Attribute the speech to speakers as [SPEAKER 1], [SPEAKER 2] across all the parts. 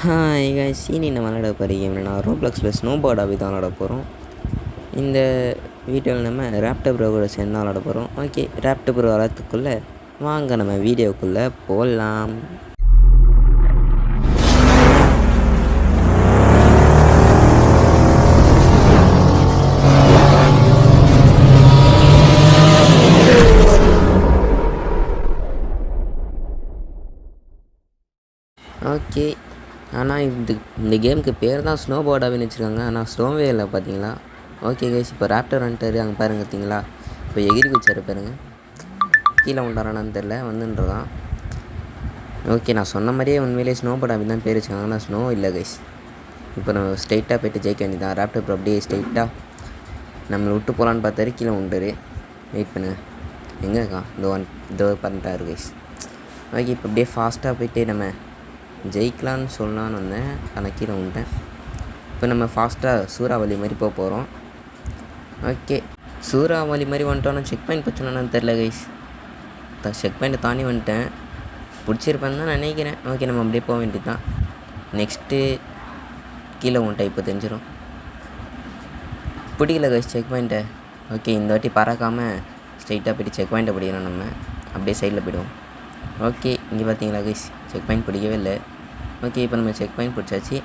[SPEAKER 1] Hi guys, இனி நம்ம விளாட போகிற கேம் என்னன்னா ரோப்ளாக்ஸில் ஸ்னோ போர்ட் அப்படி தான் விளாட போகிறோம். இந்த வீடியோவில் நம்ம ராப்டர் ப்ரோ கூட சேர்ந்து தான் விளாட போகிறோம். ஓகே, ராப்டர் ப்ரோ வரத்துக்குள்ளே வாங்க நம்ம வீடியோக்குள்ளே போகலாம். ஓகே, ஆனால் இந்த கேமுக்கு பேர் தான் ஸ்னோ போர்டாகவே வச்சுருக்காங்க. ஆனால் ஸ்னோவே இல்லை பார்த்தீங்களா. ஓகே கைஸ், இப்போ ராப்டர் வந்துட்டார். அங்கே பாருங்க பார்த்தீங்களா, இப்போ எகிரி குச்சாரு பாருங்க. கீழே வந்துட்டாரானு தெரில, வந்துன்றதான். ஓகே, நான் சொன்ன மாதிரியே உண்மையிலேயே ஸ்னோ போர்ட் அப்படி தான் பேர் வச்சுக்காங்க. ஆனால் ஸ்னோ இல்லை கைஸ். இப்போ நம்ம ஸ்ட்ரைட்டாக போய்ட்டு ஜெயிக்க வேண்டியதான். ராப்டர் இப்போ அப்படியே ஸ்ட்ரைட்டாக நம்மளை விட்டு போகலான்னு பார்த்தாரு, கீழே உண்டுரு. வெயிட் பண்ணுங்க, எங்கே இருக்கான்? இதோ பண்ணிட்டாரு கைஸ். ஓகே, இப்போ அப்படியே ஃபாஸ்ட்டாக போய்ட்டு நம்ம ஜெயிக்கலான்னு சொல்லலான்னு வந்தேன், ஆனால் கீழே வந்துட்டேன். இப்போ நம்ம ஃபாஸ்ட்டாக சூறாவளி மாதிரி போக போகிறோம். ஓகே, சூறாவளி மாதிரி வந்துட்டோன்னா செக் பாயிண்ட் பிரச்சனைன்னு தெரில கைஸ். செக் பாயிண்ட்டை தாண்டி வந்துட்டேன். பிடிச்சிருப்பேன்னு தான் நினைக்கிறேன். ஓகே, நம்ம அப்படியே போக வேண்டியது தான். நெக்ஸ்ட்டு கீழே வந்துட்டேன், இப்போ தெரிஞ்சிடும். பிடிக்கல கைஸ் செக் பாயிண்ட்டை. ஓகே, இந்த வாட்டி பறக்காமல் ஸ்ட்ரைட்டாக போய்ட்டு செக் பாயிண்ட்டை பிடிக்கணும். நம்ம அப்படியே சைடில் போய்டுவோம். ஓகே, இங்கே பார்த்தீங்களா கைஸ், செக் பாயிண்ட் பிடிக்கவே இல்லை. ஓகே, இப்போ நம்ம செக் பாயிண்ட் பிடிச்சாச்சு.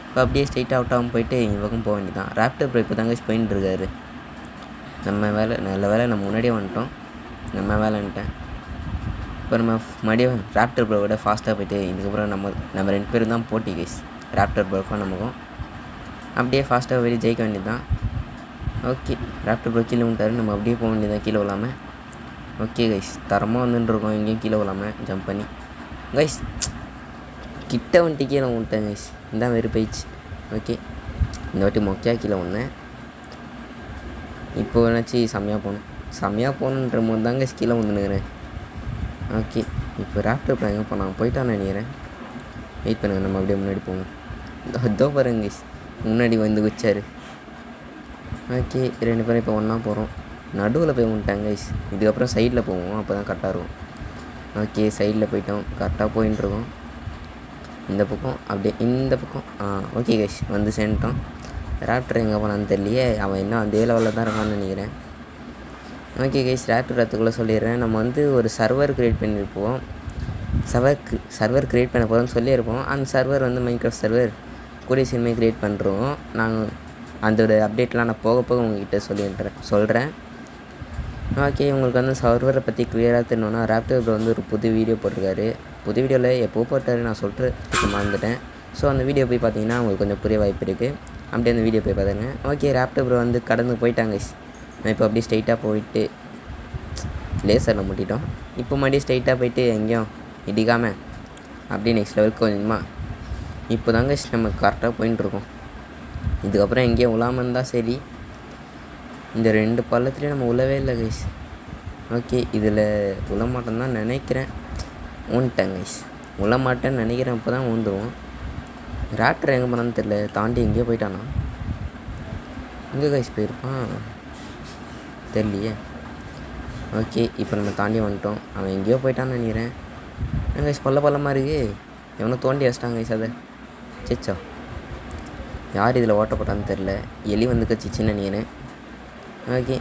[SPEAKER 1] இப்போ அப்படியே ஸ்ட்ரைட் அவுட்டாகவும் போயிட்டு இந்த பக்கம் போக வேண்டியதான். ராப்டர் ப்ரோ இப்போ தாங்க போயின்னு இருக்காரு. நம்ம வேலை நல்ல வேலை, நம்ம முன்னாடியே வந்துட்டோம். நம்ம வேலைன்ட்டேன். இப்போ நம்ம மறுபடியும் ராப்டர் ப்ரோவோட ஃபாஸ்ட்டாக போய்ட்டு இதுக்கப்புறம் நம்ம ரெண்டு பேரும் தான் போட்டி கைஸ். ராப்டர் ப்ரோக்கும் நமக்கும் அப்படியே ஃபாஸ்ட்டாக போய்ட்டு ஜெயிக்க வேண்டியது தான். ஓகே, ராப்டர் ப்ரோ கீழே விட்டாரு. நம்ம அப்படியே போக வேண்டியதான் கீழே விழாமல். ஓகே கைஸ், தரமாக வந்துட்டுருக்கோம். எங்கேயும் கீழே விழாமல் ஜம்ப் பண்ணி கைஸ் கிட்ட வந்துட்டு கீழே விட்டேன் கைஸ். இதான் வெறுப்பாயிடுச்சு. ஓகே, இந்த வாட்டி மொக்கையாக கீழே வந்தேன். இப்போ என்னாச்சு, செம்மையாக போகணுன்ற போது தாங்க கீழே வந்துனுக்கிறேன். ஓகே, இப்போ ராப்டர் இப்போ எங்கே போனான், போயிட்டான்னு நினைக்கிறேன். வெயிட் பண்ணுங்கள், நம்ம அப்படியே முன்னாடி போவோம். இதோ பாருங்க கைஸ், முன்னாடி வந்து வச்சார். ஓகே, ரெண்டு பேரும் இப்போ ஒன்றா போகிறோம். நடுவில் போய் வந்துட்டாங்க கைஸ். இதுக்கப்புறம் சைடில் போவோம், அப்போ தான் கரெக்டாக இருக்கும். ஓகே, சைடில் போயிட்டோம், கரெக்டாக போயின்ட்டுருக்கோம். இந்த பக்கம் அப்படியே இந்த பக்கம். ஓகே கைஸ், வந்து சேர்ந்துட்டோம். ராப்டர் எங்கே போனான்னு தெரியலையே, அவன் இன்னும் அதே லெவலில் தான் இருக்கான்னு நினைக்கிறேன். ஓகே கைஸ், ராப்டர் அதுக்குள்ளே சொல்லிடுறேன். நம்ம வந்து ஒரு சர்வர் க்ரியேட் பண்ணியிருப்போம். சர்வர் க்ரியேட் பண்ண போகிறோம்னு சொல்லியிருப்போம். அந்த சர்வர் வந்து மைன்கிராஃப்ட் சர்வர் கூடிய சீக்கிரமே க்ரியேட் பண்ணுறோம். நாங்கள் அதோட அப்டேட்லாம் நான் போக உங்கள்கிட்ட சொல்கிறேன். ஓகே, உங்களுக்கு வந்து சர்வரை பற்றி க்ளியராக தெரியணுன்னா ராப்டர் ப்ரோ வந்து ஒரு புது வீடியோ போட்டிருக்காரு. புது வீடியோவில் எப்போ போட்டார் நான் சொல்லிட்டு மறந்துட்டேன். ஸோ அந்த வீடியோ போய் பார்த்தீங்கன்னா உங்களுக்கு கொஞ்சம் புரிய வாய்ப்பு இருக்குது. அப்படியே அந்த வீடியோ போய் பாருங்க. ஓகே, ராப்டர் ப்ரோ வந்து கடந்து போயிட்டாங்க. நான் இப்போ அப்படியே ஸ்ட்ரைட்டாக போயிட்டு லேசரில் முட்டிட்டோம். இப்போ மறுபடியும் ஸ்ட்ரைட்டாக போயிட்டு எங்கேயும் இடிக்காமல் அப்படியே நெக்ஸ்ட் லெவலுக்கு கொஞ்சமாக இப்போ தாங்க நம்ம கரெக்டாக போயின்ட்டுருக்கோம். இதுக்கப்புறம் எங்கேயும் உழாமல் இருந்தால் சரி. இந்த ரெண்டு பள்ளத்துலேயும் நம்ம உழவே இல்லை கைஸ். ஓகே, இதில் உழமாட்டேன்னு தான் நினைக்கிறேன். ஊன்ட்டேன் கைஸ், உழமாட்டேன்னு நினைக்கிறேன். இப்போ தான் ஊந்துருவோம். ராப்டர் எங்கே போனான்னு தெரில, தாண்டி எங்கேயோ போயிட்டானா. எங்கே கைஸ் போயிருப்பான் தெரியலையே. ஓகே, இப்போ நம்ம தாண்டி வந்துட்டோம். அவன் எங்கேயோ போயிட்டான்னு நினைக்கிறேன். கைஸ் பள்ளமாக இருக்குது. எவனோ தோண்டி வச்சிட்டாங்க கைஸ். அதை சிச்சா யார் இதில் ஓட்டப்பட்டான்னு தெரில. எலி வந்து கச்சிச்சின்னு நினைக்கிறேன். ஓகே,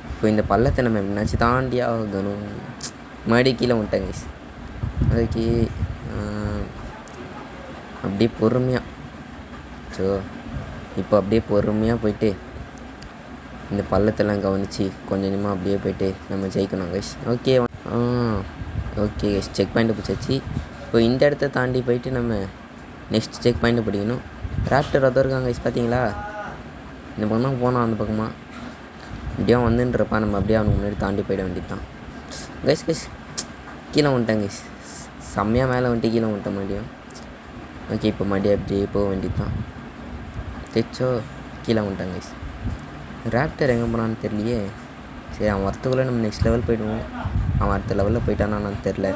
[SPEAKER 1] இப்போ இந்த பள்ளத்தை நம்ம என்னாச்சு தாண்டி ஆகணும். மறுபடியும் கீழே விட்டேன் கைஸ். ஓகே, அப்படியே பொறுமையாக இப்போ அப்படியே பொறுமையாக போயிட்டு இந்த பள்ளத்தெல்லாம் கவனித்து கொஞ்சம் கொஞ்சமாக அப்படியே போயிட்டு நம்ம ஜெயிக்கணும் guys. Okay okay guys, check பாயிண்ட்டை பிடிச்சாச்சு. இப்போ இந்த இடத்த தாண்டி போயிட்டு நம்ம நெக்ஸ்ட் செக் பாயிண்ட்டை பிடிக்கணும். ராப்டர் அதோ இருக்காங்க கைஸ், பார்த்தீங்களா? இந்த பக்கம் தான் போனோம். அந்த பக்கமாக இப்படியே வந்துன்றப்பா நம்ம அப்படியே அவனுக்கு முன்னாடி தாண்டி போயிட வேண்டியது தான் கைஸ். கீழே வந்துட்டேன் கைஸ், செம்மையாக மேலே வந்துட்டு கீழே வந்துட்டேன் மறுபடியும். ஓகே, இப்போ மறுபடியும் அப்படியே போக வேண்டியது தான். தைச்சோ கீழே வந்துட்டேன் கைஸ். ராப்டர் எங்கே போனான்னு தெரியலையே. சரி, அவன் வரத்துக்குள்ளே நம்ம நெக்ஸ்ட் லெவல் போயிடுவோம். அவன் அடுத்த லெவலில் போயிட்டானான்னு தெரில.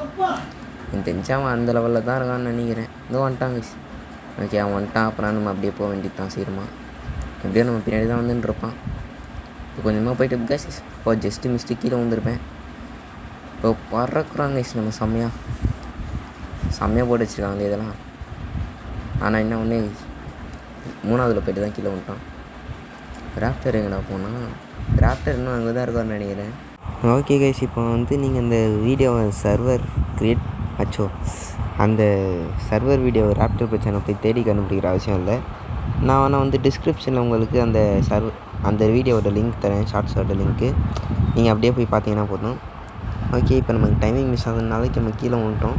[SPEAKER 1] எனக்கு தெரிஞ்சு அவன் அந்த லெவலில் தான் இருக்கான்னு நினைக்கிறேன். இதோ வந்துட்டான் கைஸ். ஓகே, அவன் வந்துட்டான். அப்புறம் நம்ம அப்படியே போக வேண்டியது தான் சீக்கிரமாக. எப்படியோ நம்ம பின்னாடி தான் வந்துட்டுருப்பான். இப்போ கொஞ்சமாக போயிட்டு கைஸ், இப்போ ஜஸ்ட்டு மிஸ்டேக் கீழே வந்துருப்பேன். இப்போ பறக்குறாங்க கைஸ். நம்ம செம்மையாக போட்டு வச்சுருக்காங்களே இதெல்லாம். ஆனால் என்ன ஒன்று 3ஆவதில் போய்ட்டு தான் கீழே வந்துட்டான். ராப்டர் எங்கடா போனால் ராப்டர் இன்னும் அங்கே தான் இருக்கான்னு நினைக்கிறேன். ஓகே கைஸ், இப்போ வந்து நீங்கள் அந்த வீடியோவை சர்வர் க்ரியேட் அந்த சர்வர் வீடியோ ராப்டர் பிரச்சனை போய் தேடி கண்டுபிடிக்கிற அவசியம் இல்லை. நான் வேணால் வந்து டிஸ்கிரிப்ஷனில் உங்களுக்கு அந்த வீடியோவோட லிங்க் தரேன், ஷார்ட்ஸோட லிங்க்கு. நீங்கள் அப்படியே போய் பார்த்தீங்கன்னா போதும். ஓகே, இப்போ நமக்கு டைமிங் மிஸ் ஆகுதுனால நம்ம கீழே வந்துட்டோம்.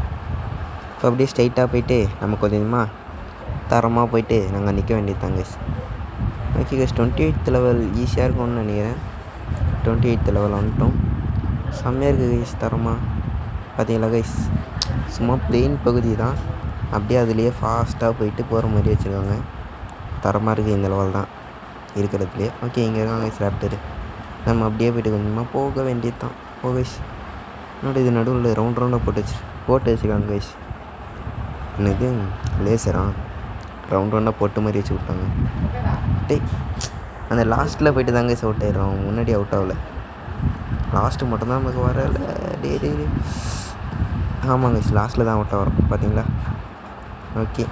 [SPEAKER 1] இப்போ அப்படியே ஸ்ட்ரைட்டாக போயிட்டு நம்ம கொஞ்சமாக தரமாக போயிட்டு நாங்கள் நிற்க வேண்டியது guys. Okay guys, 28th level ஈஸியாக இருக்கும்னு நினைக்கிறேன். 28th லெவல் வந்துட்டோம். செம்மையாக இருக்குது கைஸ், தரமாக பார்த்தீங்களா கைஸ். சும்மா பிளெயின் பகுதி தான், அப்படியே அதுலேயே ஃபாஸ்ட்டாக போயிட்டு போகிற மாதிரி வச்சுருக்காங்க. தரமாக இருக்குது இந்த லெவல் தான் இருக்கிறதுலையே. ஓகே, இங்கே இருக்காங்க கைஸ் ராப்டரு. நம்ம அப்படியே போய்ட்டு கொஞ்சமாக போக வேண்டியது தான். கைஸ், என்னோட இது நடுவில் ரவுண்டாக போட்டு வச்சுருக்காங்க கைஸ். என்னது லேசரா ரவுண்டாக போட்டு மாதிரி வச்சு விட்டாங்க. அந்த லாஸ்ட்டில் போய்ட்டு தாங்க கைஸ் அவுட் ஆயிடுறோம், முன்னாடி அவுட் ஆகலை. லாஸ்ட்டு மட்டும்தான் நமக்கு வரல. டே ஆமாங்க கைஸ், லாஸ்ட்டில் தான் அவுட் ஆகிறோம் பார்த்தீங்களா. ஓகே,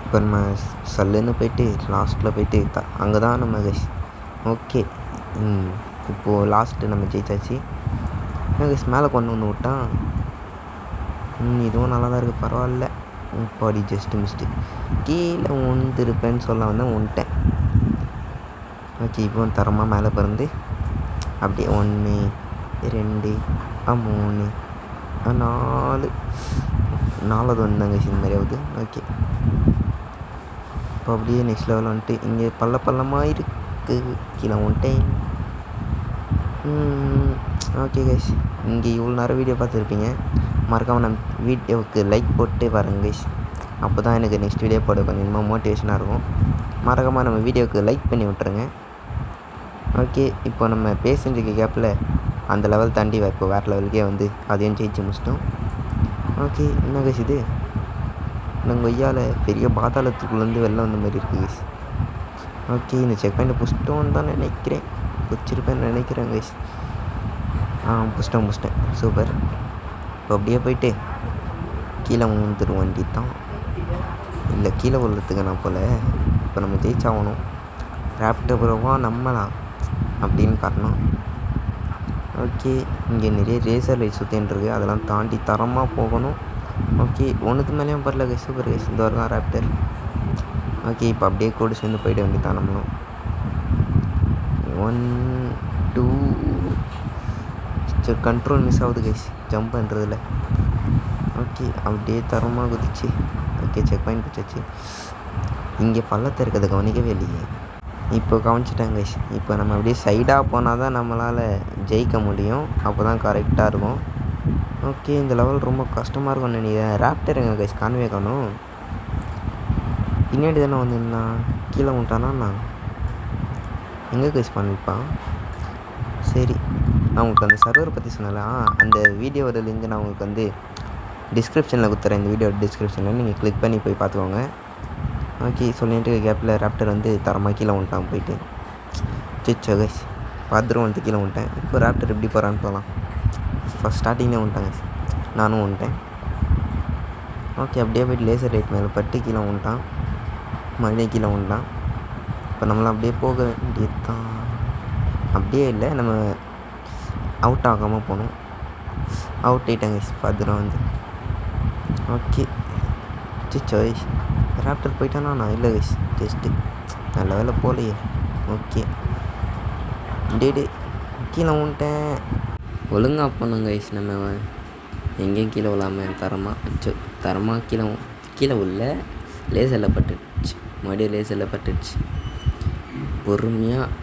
[SPEAKER 1] இப்போ நம்ம சல்லுன்னு போயிட்டு லாஸ்ட்டில் போயிட்டு அங்கே தான் நம்ம கைஸ். ஓகே, இப்போது லாஸ்ட்டு நம்ம ஜெயிச்சாச்சு. என்ன கைஸ் மேலே கொண்டு வந்து விட்டான். இதுவும் நல்லா தான் இருக்குது, பரவாயில்ல. பாடி ஜஸ்ட்டு மிஸ்ட்டு கீழே வந்துருப்பேன்னு சொல்ல வந்தேன், வந்துட்டேன். ஓகே, இப்போ தரமாக மேலே பறந்து அப்படியே 1 2 3 4 4வது வந்தாங்க இந்த மாதிரி ஆகுது. ஓகே, இப்போ அப்படியே நெக்ஸ்ட் லெவல் வந்துட்டு இங்கே பள்ளமாக இருக்குது, கீழே வந்துட்டேன். ஓகே கைஸ், இங்கே இவ்வளோ நேரம் வீடியோ பார்த்துருப்பீங்க. மறக்காமல் நம்ம வீடியோவுக்கு லைக் போட்டு பாருங்க கைஸ். அப்போ தான் எனக்கு நெக்ஸ்ட் வீடியோ போட கொஞ்சம் இன்னும் மோட்டிவேஷனாக இருக்கும். மறக்காமல் நம்ம வீடியோவுக்கு லைக் பண்ணி விட்ருங்க. ஓகே, இப்போ நம்ம பேசிட்டு கேப்பில் அந்த லெவல் தாண்டி இப்போ வேறு லெவலுக்கே வந்து அதையும் ஜெயிச்சு முடிச்சிட்டோம். ஓகே, என்ன கைஸ் இது நாங்கள் கொய்யால் பெரிய பாதாளத்துக்குள்ளேருந்து வெளில வந்த மாதிரி இருக்குது கைஸ். ஓகே, இந்த செக் பாயிண்ட் புஷ்டோன்னு தான் நினைக்கிறேன், பிடிச்சிருப்பேன்னு நினைக்கிறேன் கைஸ். புஷ்டேன் சூப்பர். இப்போ அப்படியே போயிட்டு கீழே வந்துடும் வண்டி தான். இல்லை, கீழே விழுறதுக்கு நான் போல். இப்போ நம்ம ஜெயிச்சாகணும். ராப்டர் ப்ரோவாக நம்மலாம் அப்படின்னு காட்டணும். ஓகே, இங்கே நிறைய ரேசர் லைட் சுற்றின்றது, அதெல்லாம் தாண்டி தரமாக போகணும். ஓகே, ஒன்றுக்கு மேலேயும் பரல கைஸ், சூப்பர் கைஸ். இந்த வரைக்கும் ராப்டர். ஓகே, இப்போ அப்படியே கூட சேர்ந்து போயிட வேண்டியதான் நம்மளும். 1 2 கண்ட்ரோல் மிஸ் ஆகுது கைஸ் ஜம்ப் பண்ணுறதுல. ஓகே, அப்படியே தரமாக குதிச்சு. ஓகே, செக் பாயிண்ட் பிடிச்சாச்சு. இங்கே பள்ளத்தை இருக்கிறத கவனிக்கவே இல்லையே, இப்போ கவனிச்சிட்டாங்க கைஸ். இப்போ நம்ம அப்படியே சைடாக போனால் தான் நம்மளால் ஜெயிக்க முடியும், அப்போ தான் கரெக்டாக இருக்கும். ஓகே, இந்த லெவல் ரொம்ப கஷ்டமாக இருக்கும்னு நினைக்கிறேன். ராப்டர் எங்கள் கைஸ் காணவே காணும். பின்னாடி தானே வந்துருந்தான், கீழே விட்டானா நான் எங்கே கைஸ் பண்ணிப்பான். சரி, நான் உங்களுக்கு அந்த சர்வரை பற்றி சொன்னல, அந்த வீடியோவோட லிங்க் நான் உங்களுக்கு வந்து டிஸ்கிரிப்ஷனில் கொடுத்துறேன். இந்த வீடியோ டிஸ்கிரிப்ஷனில் நீங்கள் கிளிக் பண்ணி போய் பார்த்துக்கோங்க. ஓகே, சொல்லிட்டு கேப்பில் ராப்டர் வந்து தரமாக கீழே வந்துட்டான் போயிட்டு. சிச்சோ கைஸ், பார்த்துரும் வந்து கீழே வந்துட்டேன். இப்போ ராப்டர் எப்படி போகிறான்னு போகலாம். ஃபஸ்ட் ஸ்டார்டிங்லேயே வந்துட்டாங்க, நானும் வந்துட்டேன். ஓகே, அப்படியே போய்ட்டு லேசர் லைட் மேலே பட்டு கீழே வந்துட்டான், மறுபடியும் கீழே வந்துட்டான். இப்போ நம்மளாம் அப்படியே போக வேண்டியது தான். அப்படியே இல்லை, நம்ம அவுட் ஆகாமல் போகணும். அவுட் ஆகிட்டாங்க பார்த்துடும் வந்து. ஓகே, சிச்சோ ராப்டர் போயிட்டானா நான் இல்லை கைஸ், ஜஸ்ட்டு நல்ல வேலை போகலையே. ஓகே, டே கீழே வந்துட்டேன். ஒழுங்காக போனோம் கைஸ், நம்ம எங்கேயும் கீழே விழாமல் தரமாக கீழே உள்ள லேசரில் பட்டுடுச்சு, மறுபடியும் லேசரில் பட்டுடுச்சு. பொறுமையாக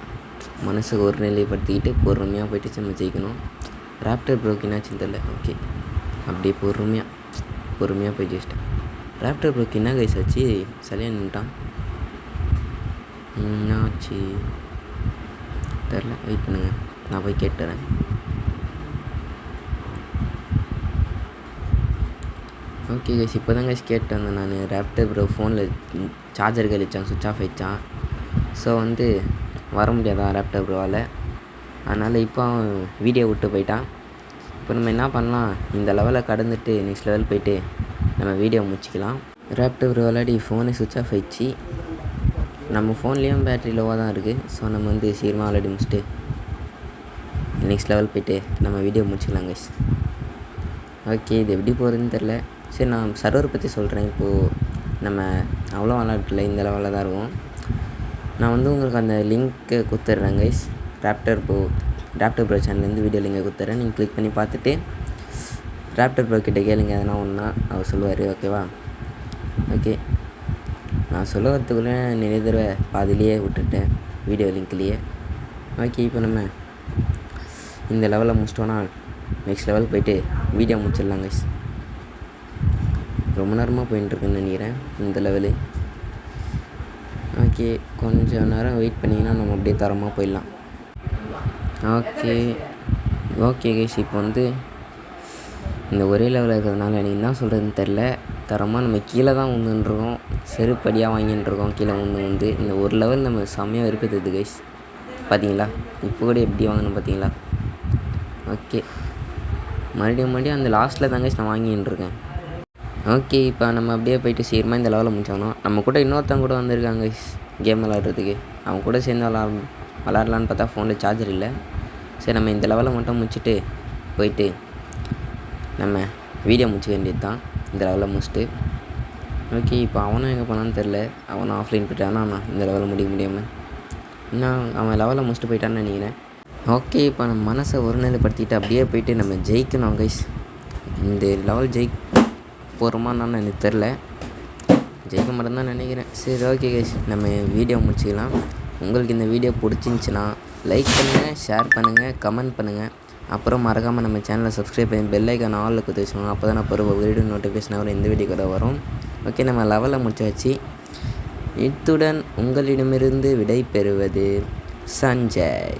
[SPEAKER 1] மனசுக்கு ஒரு நிலைப்படுத்திக்கிட்டு பொறுமையாக போய்ட்டு நம்ம ஜெயிக்கணும். ராப்டர் ப்ரோக்கு என்னாச்சுன்னு தெரியல. ஓகே, அப்படியே பொறுமையாக போய் ஜெயிச்சிட்டேன். ராப்டர் ப்ரோக்கு என்ன கைஸ் ஆச்சு, சரியாக நின்ட்டான். என்னாச்சு தெரில, வெயிட் பண்ணுங்கள், நான் போய் கேட்டுறேன். ஓகே கைஸ், இப்போ தான் கைஸ் கேட்டு வந்தேன் நான். ராப்டர் ப்ரோ ஃபோனில் சார்ஜர் கழிச்சான், சுவிட்ச் ஆஃப் ஆகிடுச்சான். ஸோ வந்து வர முடியாதான் ராப்டர் ப்ரோவால், அதனால் இப்போ வீடியோ விட்டு போயிட்டான். இப்போ நம்ம என்ன பண்ணலாம், இந்த லெவலை கடந்துட்டு நெக்ஸ்ட் லெவல் போயிட்டு நம்ம வீடியோ முடிச்சிக்கலாம். ரேப்டர் விளையாடி ஃபோனே சுவிட்ச் ஆஃப் ஆயிடுச்சு. நம்ம ஃபோன்லேயும் பேட்ரி லோவாக தான் இருக்குது. ஸோ நம்ம வந்து சீக்கிரமாக விளையாடி முடிச்சுட்டு நெக்ஸ்ட் லெவல் போய்ட்டு நம்ம வீடியோ முடிச்சுக்கலாம் கைஸ். ஓகே, இது எப்படி போகிறதுன்னு தெரில. சரி, நான் சர்வர் பற்றி சொல்கிறேன். இப்போது நம்ம அவ்வளோ விளையாடல, இந்த லெவலில் தான் இருக்கும். நான் வந்து உங்களுக்கு அந்த லிங்க்கை கொடுத்துட்றேன் கைஸ். ரேப்டர் ப்ரோ சேனல்லேருந்து வீடியோ லிங்கை கொடுத்துட்றேன். நீங்கள் கிளிக் பண்ணி பார்த்துட்டு ரேப்டர் ப்ரோ கிட்டே கேளுங்க, எதனா ஒன்றா அவர் சொல்லுவார். ஓகேவா? ஓகே, நான் சொல்ல வரத்துக்குள்ளே நிறைய தடவை பாதிலேயே விட்டுட்டேன் வீடியோ லிங்க்லேயே. ஓகே, இப்போ நம்ம இந்த லெவலில் முடிச்சிட்டோன்னா நெக்ஸ்ட் லெவல் போய்ட்டு வீடியோ முடிச்சிடலாம் கைஸ். ரொம்ப நேரமாக போயின்ட்டுருக்குன்னு நினைக்கிறேன் இந்த லெவலு. ஓகே, கொஞ்சம் நேரம் வெயிட் பண்ணிங்கன்னா நம்ம அப்படியே தரமாக போயிடலாம். ஓகே கைஸ், இப்போ வந்து இந்த ஒரே லெவலில் இருக்கிறதுனால எனக்கு என்ன சொல்கிறதுன்னு தெரில. தரமாக நம்ம கீழே தான் விழுந்துருக்கோம், செருப்படியாக வாங்கிட்டுருக்கோம். கீழே வந்து இந்த ஒரு லெவல் நம்ம செம்மையாக விருப்பத்துது கைஸ். பார்த்தீங்களா? இப்போ கூட எப்படி வாங்கணும் பார்த்தீங்களா? ஓகே, மறுபடியும் அந்த லாஸ்ட்டில் தான் கைஸ் நான் வாங்கிட்டுருக்கேன். ஓகே, இப்போ நம்ம அப்படியே போய்ட்டு சீக்கிரமாக இந்த லெவலில் முடிச்சோம். நம்ம கூட இன்னொருத்தவங்க கூட வந்திருக்காங்க கைஸ் கேம் விளாட்றதுக்கு. அவங்க கூட சேர்ந்து விளாட்லான்னு பார்த்தா ஃபோனில் சார்ஜர் இல்லை. சரி, நம்ம இந்த லெவலை மட்டும் முடிச்சுட்டு போயிட்டு நம்ம வீடியோ முடிச்சுக்க வேண்டியது தான் இந்த லெவலில் முடிச்சுட்டு. ஓகே, இப்போ அவனும் எங்கே போனான்னு தெரில. அவனும் ஆஃப்லைன் போயிட்டானா நான் இந்த லெவலில் முடியாமல் இன்னும் அவன் லெவலில் முடிச்சுட்டு போயிட்டான்னு நினைக்கிறேன். ஓகே, இப்போ நம்ம மனசை ஒருநிலைப்படுத்திட்டு அப்படியே போயிட்டு நம்ம ஜெயிக்கணும் கைஸ். இந்த லெவல் போகிறோமான்னு எனக்கு தெரில, ஜெயிக்க மாட்டேன்னு தான் நினைக்கிறேன். சரி, ஓகே கைஸ், நம்ம வீடியோ முடிச்சிக்கலாம். உங்களுக்கு இந்த வீடியோ பிடிச்சிருந்துச்சின்னா லைக் பண்ணுங்கள், ஷேர் பண்ணுங்கள், கமெண்ட் பண்ணுங்கள். அப்புறம் மறக்காமல் நம்ம சேனலை சப்ஸ்கிரைப் பண்ணி பெல் ஐக்கான் ஆலில் கொடுத்து வச்சுக்கோங்க. அப்போ தான் நான் ஒரு வீடியோ நோட்டிஃபிகேஷன் வரும், எந்த வீடியோ கூட வரும். ஓகே, நம்ம லெவலில் முடிச்சாச்சு. இத்துடன் உங்களிடமிருந்து விடை பெறுவது சஞ்சய்.